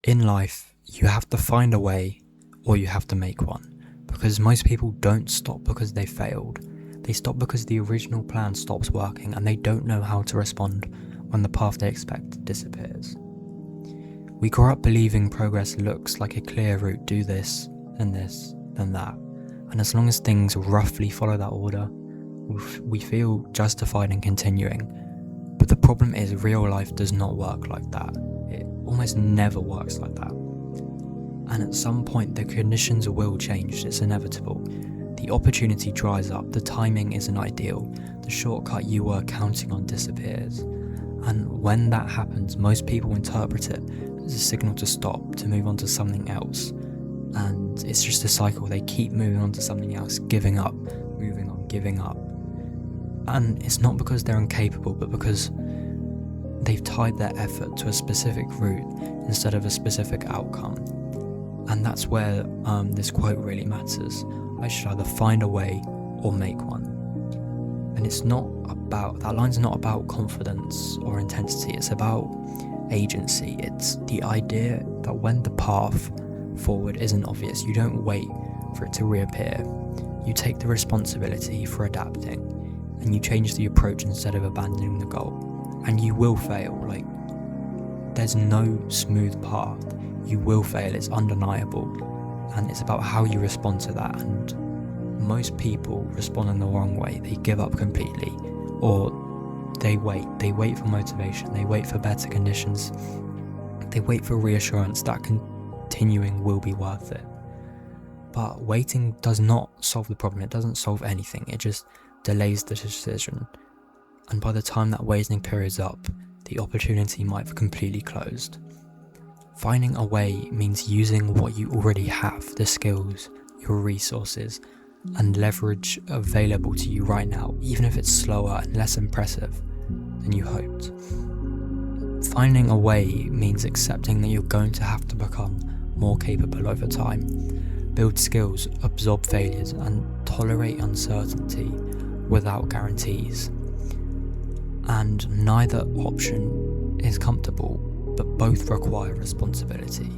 In life, you have to find a way or you have to make one. Because most people don't stop because they failed. They stop because the original plan stops working and they don't know how to respond when the path they expect disappears. We grow up believing progress looks like a clear route, do this, then that. And as long as things roughly follow that order, we feel justified in continuing. But the problem is real life does not work like that. It almost never works like that. And at some point the conditions will change, it's inevitable. The opportunity dries up, the timing isn't ideal, the shortcut you were counting on disappears. And when that happens, most people interpret it as a signal to stop, to move on to something else. And it's just a cycle, they keep moving on to something else, giving up, moving on, giving up. And it's not because they're incapable, but because they've tied their effort to a specific route instead of a specific outcome. And that's where this quote really matters. I should either find a way or make one. And it's not about, that line's not about confidence or intensity, it's about agency. It's the idea that when the path forward isn't obvious, you don't wait for it to reappear. You take the responsibility for adapting, and you change the approach instead of abandoning the goal. And you will fail, there's no smooth path. You will fail, it's undeniable. And it's about how you respond to that. And most people respond in the wrong way. They give up completely, or they wait for motivation, they wait for better conditions, they wait for reassurance that continuing will be worth it. But waiting does not solve the problem, it doesn't solve anything, it just delays the decision. And by the time that waiting period is up, the opportunity might have completely closed. Finding a way means using what you already have, the skills, your resources, and leverage available to you right now, even if it's slower and less impressive than you hoped. Finding a way means accepting that you're going to have to become more capable over time, build skills, absorb failures, and tolerate uncertainty without guarantees. And neither option is comfortable, but both require responsibility.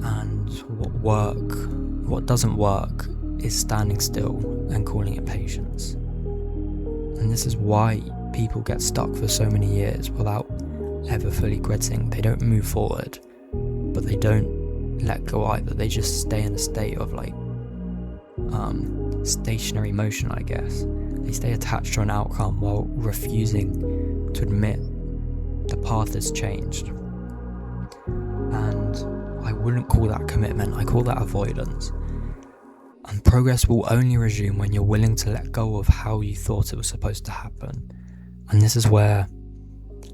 And what doesn't work is standing still and calling it patience. And this is why people get stuck for so many years without ever fully quitting. They don't move forward, but they don't let go either. They just stay in a state of stationary motion, I guess. They stay attached to an outcome while refusing to admit the path has changed. And I wouldn't call that commitment, I call that avoidance. And progress will only resume when you're willing to let go of how you thought it was supposed to happen. And this is where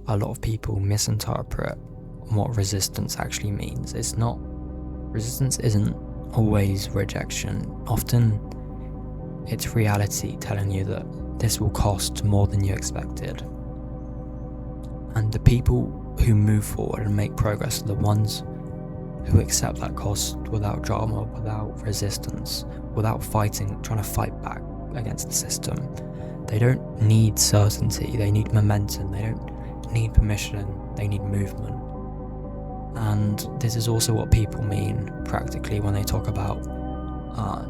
a lot of people misinterpret what resistance actually means. Resistance isn't always rejection. Often it's reality telling you that this will cost more than you expected. And the people who move forward and make progress are the ones who accept that cost without drama, without resistance, without trying to fight back against the system. They don't need certainty, they need momentum, they don't need permission, they need movement. And this is also what people mean practically when they talk about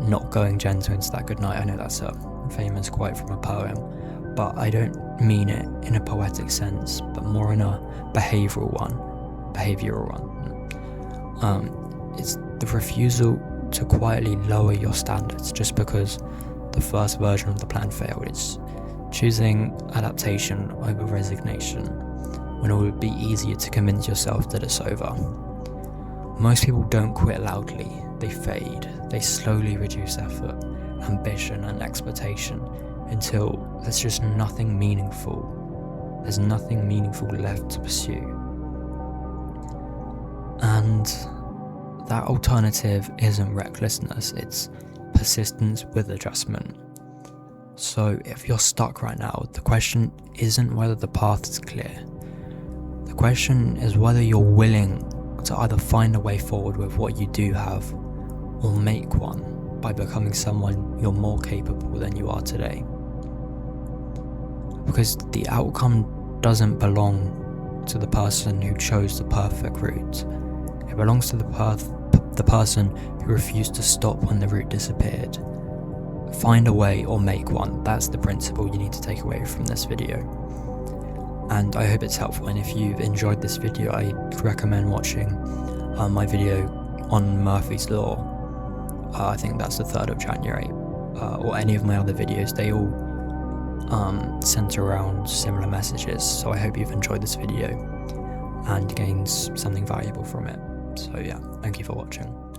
not going gentle into that good night. I know that's a famous quote from a poem, but I don't mean it in a poetic sense, but more in a behavioural one. It's the refusal to quietly lower your standards just because the first version of the plan failed. It's choosing adaptation over resignation when it would be easier to convince yourself that it's over. Most people don't quit loudly, they fade. They slowly reduce effort, ambition and expectation until there's just nothing meaningful. There's nothing meaningful left to pursue. And that alternative isn't recklessness, it's persistence with adjustment. So if you're stuck right now, the question isn't whether the path is clear. The question is whether you're willing to either find a way forward with what you do have, or make one by becoming someone you're more capable than you are today. Because the outcome doesn't belong to the person who chose the perfect route. It belongs to the person who refused to stop when the root disappeared. Find a way or make one. That's the principle you need to take away from this video. And I hope it's helpful, and if you've enjoyed this video, I recommend watching my video on Murphy's Law. I think that's the 3rd of January, or any of my other videos. They all center around similar messages, so I hope you've enjoyed this video and gained something valuable from it. So yeah, thank you for watching.